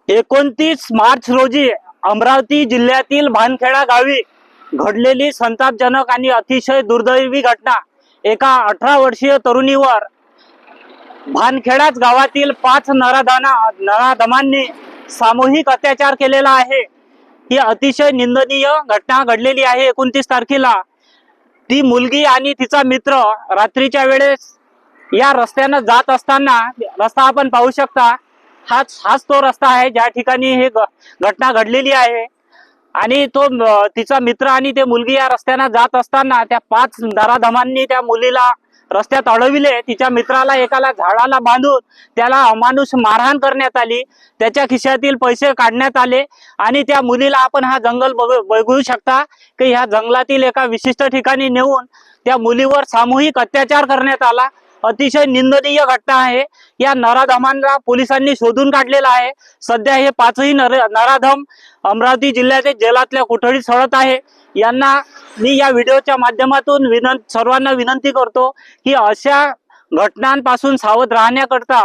29 मार्च रोजी अमरावती जिल्ह्यातील भानखेडा गावी घडलेली संतापजनक आणि अतिशय दुर्दैवी घटना। एका 18 वर्षीय तरुणीवर भानखेडाच गावातील 5 नराधमांनी सामूहिक अत्याचार केलेला आहे। ही अतिशय निंदनीय घटना घडलेली आहे। 29 तारखेला ती मुलगी आणि तिचा मित्र रात्रीच्या वेळेस या रस्त्याने जात असताना, रस्ता आपण पाहू शकता, हाच तो रस्ता आहे ज्या ठिकाणी ही घटना घडलेली आहे। आणि तो तिचा मित्र आणि ते मुलगी या रस्त्याने जात असताना त्या 5 नराधमांनी त्या मुलीला रस्त्यात अडविले। तिच्या मित्राला एकाला झाडाला बांधून त्याला अमानुष मारहाण करण्यात आली। त्याच्या खिशातील पैसे काढण्यात आले आणि त्या मुलीला आपण हा जंगल बघू शकता की ह्या जंगलातील एका विशिष्ट ठिकाणी नेऊन त्या मुलीवर सामूहिक अत्याचार करण्यात आला। अतिशय निंदनीय घटना आहे। या नराधमांना पोलिसांनी शोधून काढलेला आहे। सध्या हे 5ही नराधम अमरावती जिल्ह्याच्या जेलातल्या कोठडीत सळत आहे। यांना मी या व्हिडिओच्या माध्यमातून सर्वांना विनंती करतो की अशा घटनांपासून सावध राहण्याकरता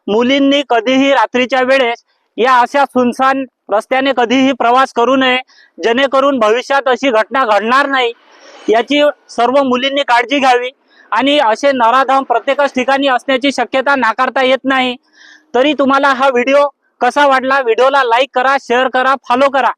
मुलींनी कधीही रात्रीच्या वेळेस या अशा सुनसान रस्त्याने कधीही प्रवास करू नये, जेणेकरून भविष्यात अशी घटना घडणार नाही याची सर्व मुलींनी काळजी घ्यावी। आणि असे नराधम प्रत्येकच ठिकाणी असण्याची शक्यता नाकारता येत नाही। तरी तुम्हाला हा व्हिडिओ कसा वाटला? व्हिडिओला लाईक करा, शेअर करा, फॉलो करा।